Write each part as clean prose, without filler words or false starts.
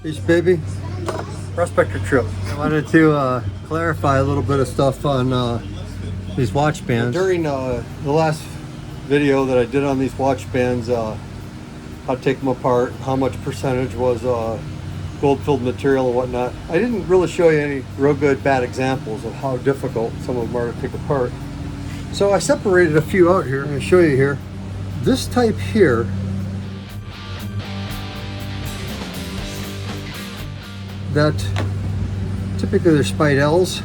Peace, baby. Prospector Tripp. I wanted to clarify a little bit of stuff on these watch bands. During the last video that I did on these watch bands, how to take them apart, how much percentage was gold-filled material and whatnot, I didn't really show you any real good bad examples of how difficult some of them are to take apart. So I separated a few out here. I'm going to show you here. This type here, that typically they're spidels.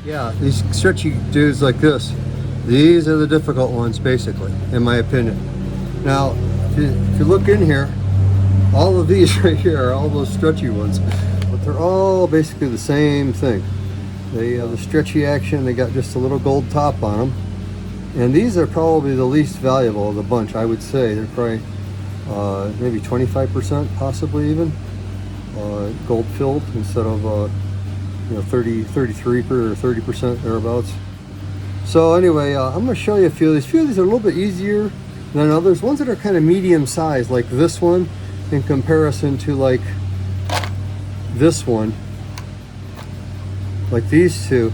Yeah, these stretchy dudes like this, these are the difficult ones basically, in my opinion. Now, if you look in here, all of these right here are all those stretchy ones, but they're all basically the same thing. They the stretchy action, they got just a little gold top on them. And these are probably the least valuable of the bunch, I would say. They're probably maybe 25%, possibly even, gold filled instead of 33 or 30% thereabouts. So anyway, I'm going to show you a few of these. A few of these are a little bit easier than others. Ones that are kind of medium size, like this one, in comparison to like this one, like these two.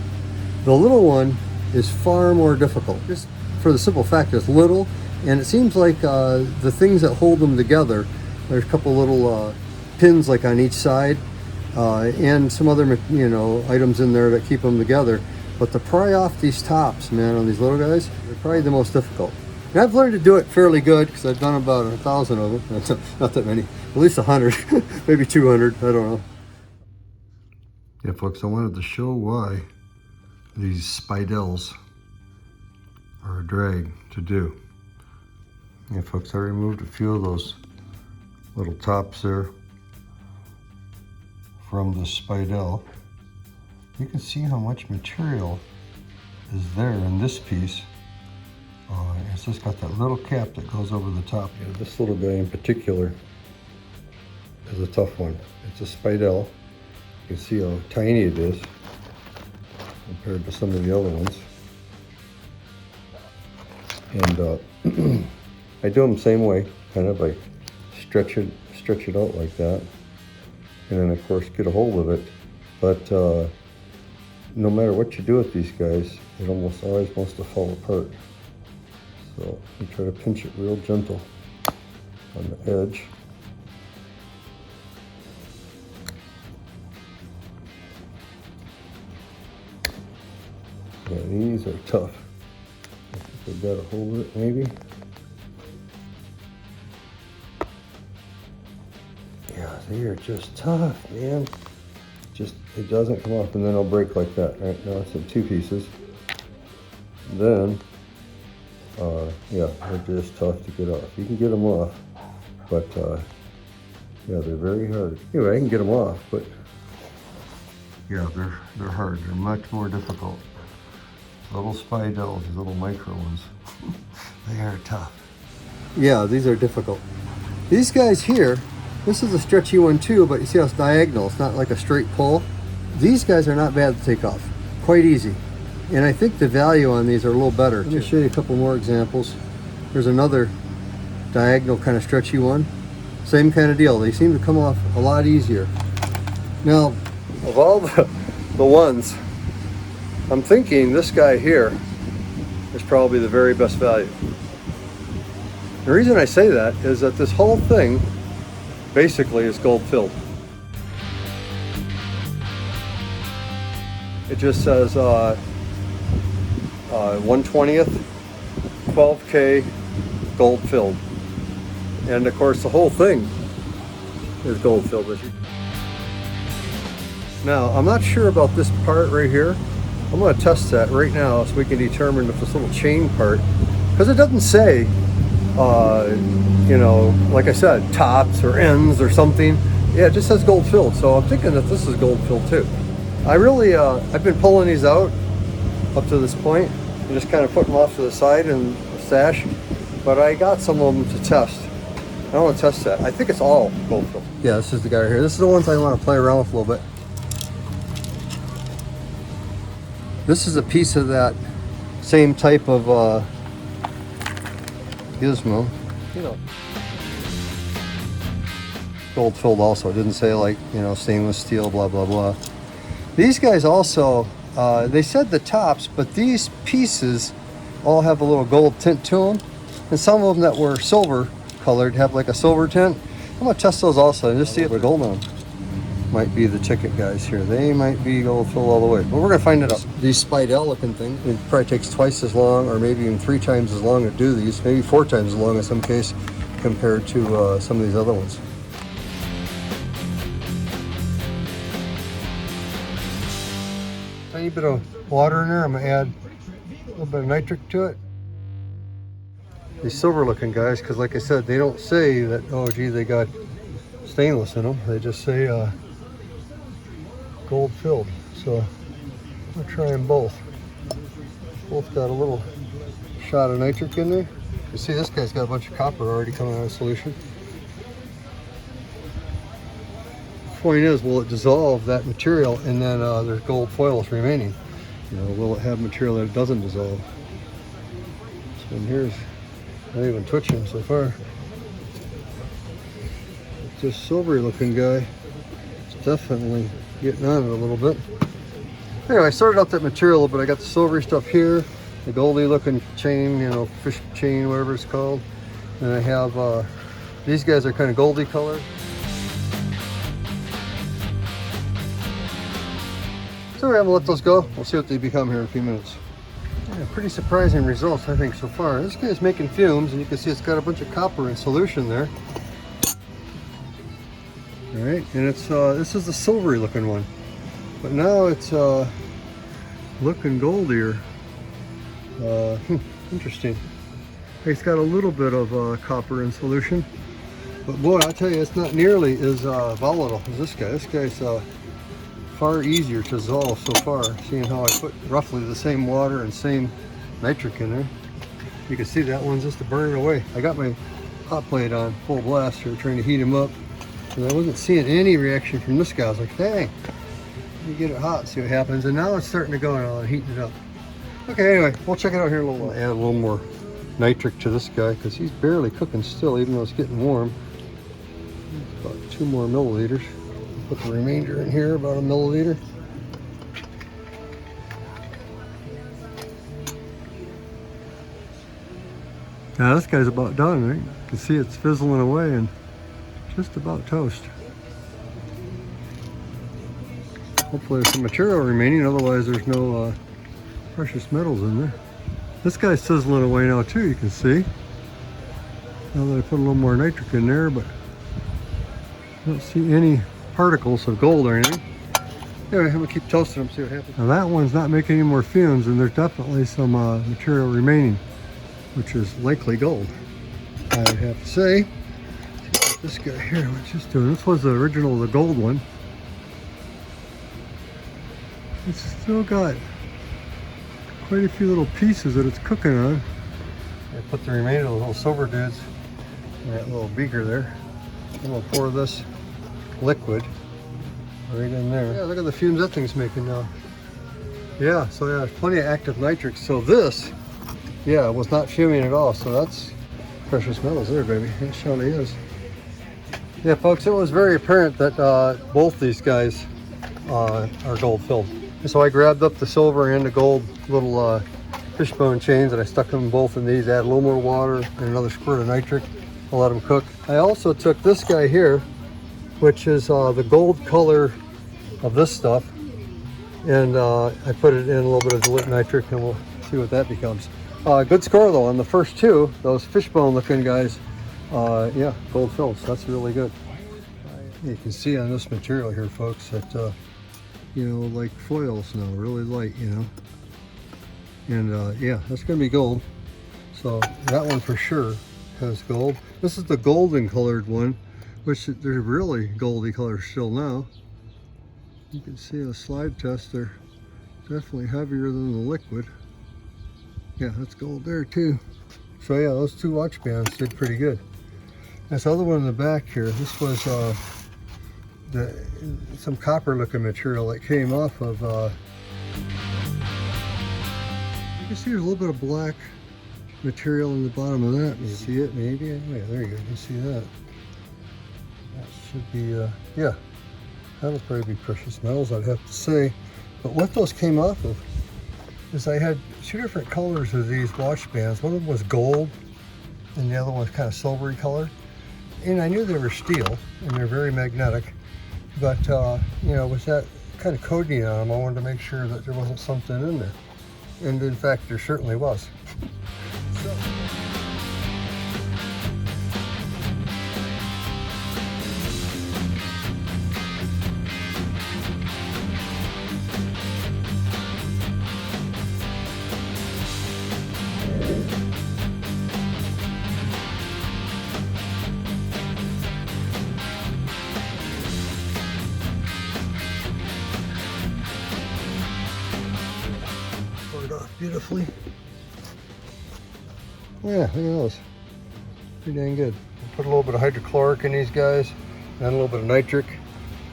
The little one is far more difficult, just for the simple fact it's little, and it seems like the things that hold them together, there's a couple little pins like on each side, and some other items in there that keep them together. But to pry off these tops, man, on these little guys, they're probably the most difficult. And I've learned to do it fairly good because I've done about 1,000 of them. Not that many, at least 100, maybe 200, I don't know. Yeah, folks, I wanted to show why these spidels are a drag to do. Yeah, folks, I removed a few of those little tops there from the spidel. You can see how much material is there in this piece. It's just got that little cap that goes over the top. Yeah, this little guy in particular is a tough one. It's a spidel. You can see how tiny it is compared to some of the other ones. And I do them the same way, kind of. I stretch it out like that, and then of course get a hold of it. But no matter what you do with these guys, it almost always wants to fall apart. So you try to pinch it real gentle on the edge. Yeah, these are tough. I think I got a hold of it, maybe. Yeah, they are just tough, man. It doesn't come off, and then it'll break like that. Right now it's in two pieces. Then, yeah, they're just tough to get off. You can get them off, but yeah, they're very hard. Anyway, I can get them off, but yeah, they're hard. They're much more difficult. Little spidels, these little micro ones, they are tough. Yeah, these are difficult. These guys here, this is a stretchy one too, but you see how it's diagonal. It's not like a straight pull. These guys are not bad to take off. Quite easy. And I think the value on these are a little better. Let me show you a couple more examples. There's another diagonal kind of stretchy one. Same kind of deal. They seem to come off a lot easier. Now, of all the ones, I'm thinking this guy here is probably the very best value. The reason I say that is that this whole thing basically is gold filled. It just says 1/20th 12K gold filled, and of course the whole thing is gold filled. Now I'm not sure about this part right here. I'm going to test that right now so we can determine if this little chain part, because it doesn't say like I said, tops or ends or something. Yeah, it just says gold filled, so I'm thinking that this is gold filled too. I really, I've been pulling these out up to this point and just kind of putting them off to the side and stash, but I got some of them to test. I want to test that. I think it's all gold filled. Yeah, this is the guy right here. This is the ones I want to play around with a little bit. This is a piece of that same type of gizmo. you know. Gold filled also. It didn't say like, you know, stainless steel, blah, blah, blah. These guys also, they said the tops, but these pieces all have a little gold tint to them. And some of them that were silver colored have like a silver tint. I'm gonna test those also and just see if the gold on them. Might be the ticket guys here. They might be gold filled all the way, but we're gonna find it out. These Spidell looking things, it probably takes twice as long or maybe even 3 times as long to do these, maybe 4 times as long in some case compared to some of these other ones. Tiny bit of water in there. I'm gonna add a little bit of nitric to it. These silver looking guys, because like I said, they don't say that, oh gee, they got stainless in them. They just say gold filled. So I'll try them both. Both got a little shot of nitric in there. You see this guy's got a bunch of copper already coming out of solution. The point is, will it dissolve that material and then there's gold foils remaining? You know, will it have material that doesn't dissolve? So here's not even twitching so far. This silvery looking guy is definitely getting on it a little bit. Anyway, I sorted out that material, but I got the silvery stuff here, the goldy looking chain, you know, fish chain, whatever it's called. And I have, these guys are kind of goldy colored. So I'm gonna let those go. We'll see what they become here in a few minutes. Yeah, pretty surprising results, I think, so far. This guy's making fumes, and you can see it's got a bunch of copper in solution there. All right, and it's this is the silvery looking one, but now it's looking goldier. Interesting. It's got a little bit of copper in solution, but boy, I tell you, it's not nearly as volatile as this guy. This guy's far easier to dissolve so far, seeing how I put roughly the same water and same nitric in there. You can see that one's just burning away. I got my hot plate on full blast here, trying to heat him up, and I wasn't seeing any reaction from this guy. I was like, dang, let me get it hot, see what happens. And now it's starting to go and I'm heating it up. Okay, anyway, we'll check it out here in a little while. Add a little more nitric to this guy because he's barely cooking still, even though it's getting warm. About 2 more milliliters. Put the remainder in here, about 1 milliliter. Now this guy's about done, right? You can see it's fizzling away and just about toast. Hopefully there's some material remaining, otherwise there's no precious metals in there. This guy's sizzling away now too, you can see. Now that I put a little more nitric in there, but I don't see any particles of gold or anything. Anyway, I'm gonna keep toasting them, see what happens. Now that one's not making any more fumes, and there's definitely some material remaining, which is likely gold, I would have to say. This guy here, what's this doing? This was the original, the gold one. It's still got quite a few little pieces that it's cooking on. I put the remainder of the little silver dudes in that little beaker there. I'm gonna pour this liquid right in there. Yeah, look at the fumes that thing's making now. Yeah, so yeah, there's plenty of active nitric. So this, yeah, was not fuming at all. So that's precious metals there, baby. It surely is. Yeah, folks, it was very apparent that both these guys are gold filled. And so I grabbed up the silver and the gold little fishbone chains, and I stuck them both in these, add a little more water and another squirt of nitric. I'll let them cook. I also took this guy here, which is the gold color of this stuff, and I put it in a little bit of dilute nitric, and we'll see what that becomes. Good score though on the first two, those fishbone looking guys. Yeah, gold filled, so that's really good. You can see on this material here, folks, that you know, like foils now, really light, you know. And yeah, that's gonna be gold. So that one for sure has gold. This is the golden colored one, which they're really goldy color still now. You can see a slide test, they're definitely heavier than the liquid. Yeah, that's gold there too. So yeah, those two watch bands did pretty good. This other one in the back here, this was some copper looking material that came off of, you can see there's a little bit of black material in the bottom of that. You see it maybe? Oh, yeah, there you go. You see that? That should be, yeah, that'll probably be precious metals, I'd have to say. But what those came off of is I had two different colors of these watch bands. One of them was gold and the other one was kind of silvery colored. And I knew they were steel and they're very magnetic. But, you know, with that kind of coating on them, I wanted to make sure that there wasn't something in there. And in fact, there certainly was. So. Beautifully. Yeah, look at those. Pretty dang good. Put a little bit of hydrochloric in these guys, and a little bit of nitric,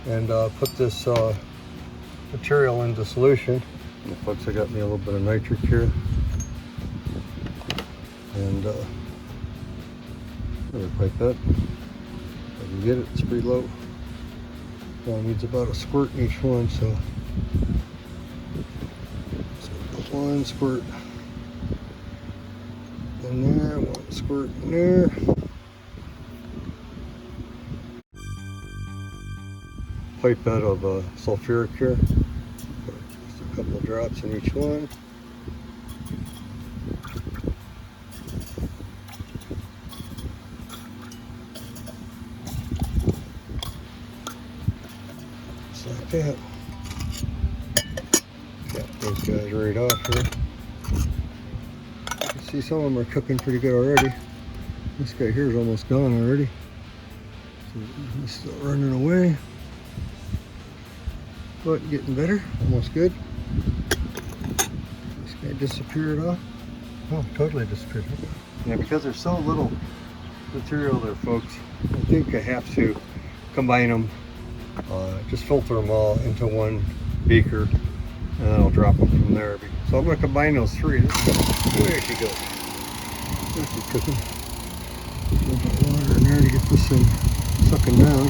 and put this material into solution. And folks, I got me a little bit of nitric here, and another pipette. If I can get it, it's pretty low. It needs about a squirt in each one, so. One squirt in there, one squirt in there. Pipette of sulfuric here. Just a couple of drops in each one. Just like that. Got those guys right off here. You can see some of them are cooking pretty good already. This guy here is almost gone already. So he's still running away. But getting better, almost good. This guy disappeared off. Oh, totally disappeared. Yeah, because there's so little material there, folks, I think I have to combine them, just filter them all into one beaker. And then I'll drop them from there. So I'm going to combine those three. Where she goes? There's she's cooking. A little bit water in there to get this thing sucking down.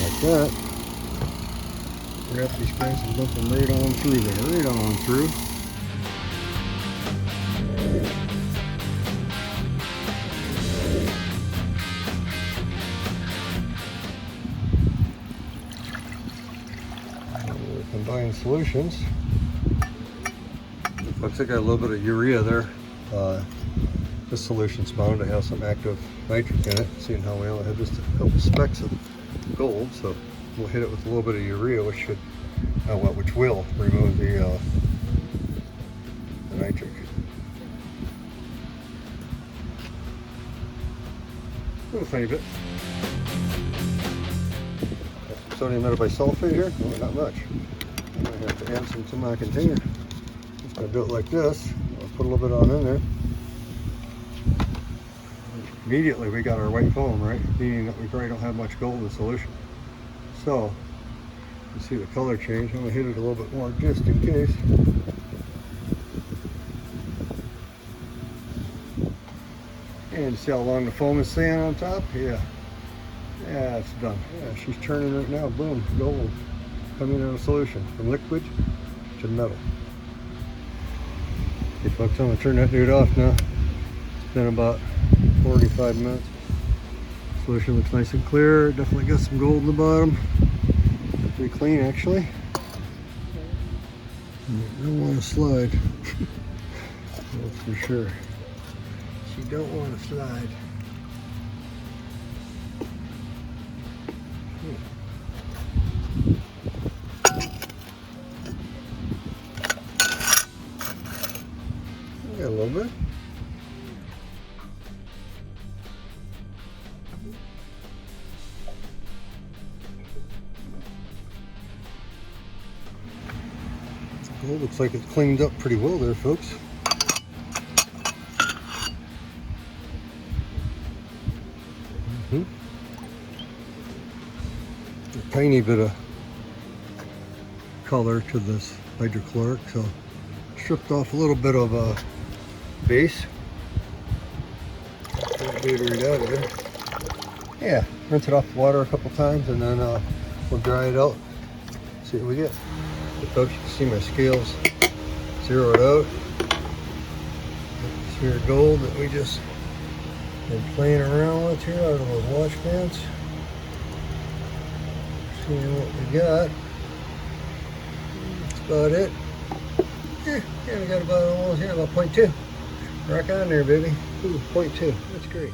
Like that. Grab these guys and dump them right on through there. Right on through. Combined solutions. Looks like I got a little bit of urea there. This solution's bound to have some active nitric in it, seeing how we only have just a couple specks of gold, so we'll hit it with a little bit of urea, which should, which will remove the nitric. A little tiny bit. Sodium metabisulfate here? No, not much. I'm going to have to add some to my container. Just going to do it like this. I'll put a little bit on in there. Immediately we got our white foam, right? Meaning that we probably don't have much gold in solution. So, you see the color change. I'm going to hit it a little bit more just in case. And see how long the foam is staying on top? Yeah. Yeah, it's done. Yeah, she's turning right now. Boom, gold coming out of solution from liquid to metal. Okay, folks, I'm going to turn that dude off now. It's been about 45 minutes. Solution looks nice and clear. Definitely got some gold in the bottom. Pretty clean, actually. You don't want to slide. That's for sure. You don't want to slide. Yeah, a little bit. Gold looks like it's cleaned up pretty well there, folks. A tiny bit of color to this hydrochloric, so stripped off a little bit of base tater it out of there. Yeah, rinse it off the water a couple times, and then we'll dry it out. See what we get. But folks, you can see my scales zeroed out. This here gold that we just been playing around with here out of those wash bands. Seeing what we got. That's about it. Yeah, we got about almost, yeah, about 0.2. Rock on there, baby. Ooh, 0.2. That's great.